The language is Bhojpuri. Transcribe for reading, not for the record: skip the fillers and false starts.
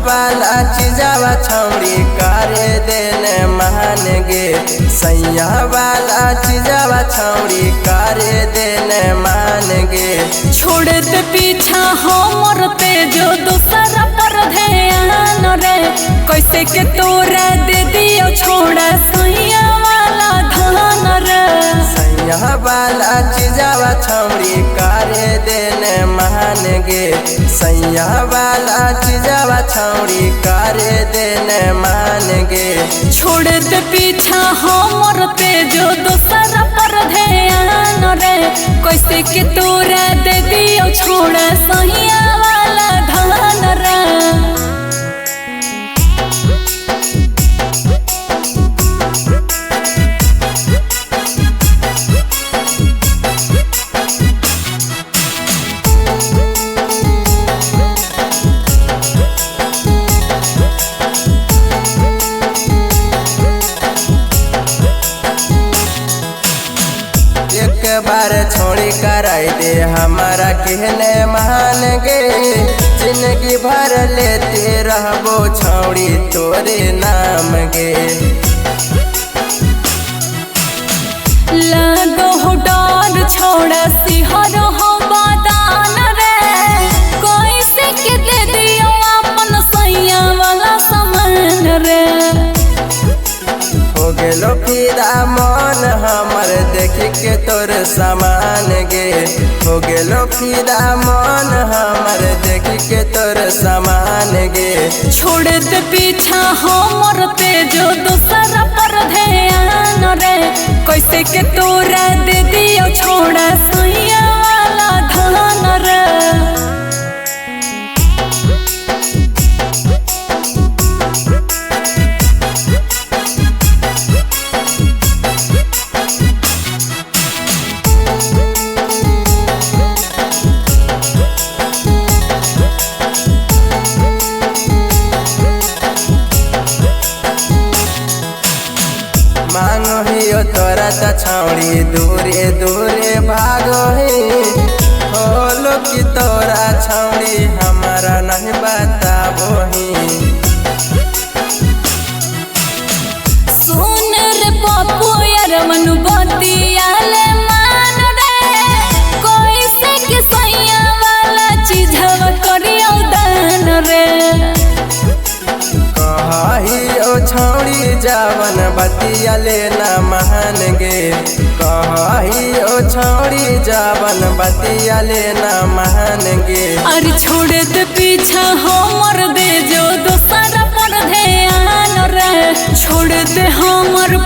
वाला चीजावा छौड़ी करे देने मान गे सैया वाला चीजावा छौड़ी करे देने मान गे। छोड़ दे पीछा हमर पे जो दूसरा पर ध्यान रे कैसे के तोरा दे दियो छोड़ा सैया वाला धान रे। सैया वाला चीजावा छौड़ी करे देने मान गे सैया वाला चीजावा छौड़ी करे देने मान गे। छोड़ दे पीछा हमर पे जो दूसरा पर ध्यान रे कैसे के तोरा दे दियो छोड़ा सैया वाला धान रे। एक बार छोड़ी कराई दे हमारा कहने मान गे जिंदगी भर लेते रहबो छौड़ी तोरे नाम गे। लगो हो डर छोड़ा सिहर हो बदान रे कैसे के दे दियो अपन सैया वाला सामान रे। हो गेलो फिदा मन हमर देख के तोर सामान गे हो गेलो फिदा मन हमर देख के तोर सामान गे। छोड़ दे पीछा हमर पे जो दूसरा पर ध्यान रे कैसे के तोरा दे दियो छोड़ा सैया वाला धान रे। मांगो हियो तोरा त छौड़ी दूरे दूरे भागो ही होलो कि तोरा छौड़ी हमारा नहीं बताबो ही। सुन रे बापू यार मनु बतियाले मान रे कैसे के सैया वाला चीजवा करियो दान रे। कहियो छौड़ी जावन बतियाले न मान गे कहियो छौड़ी जावन बतियाले न मान गे। अरे छोड़ दे पीछा हमर दे जो दूसरा पर ध्यान रे छोड़ दे हमर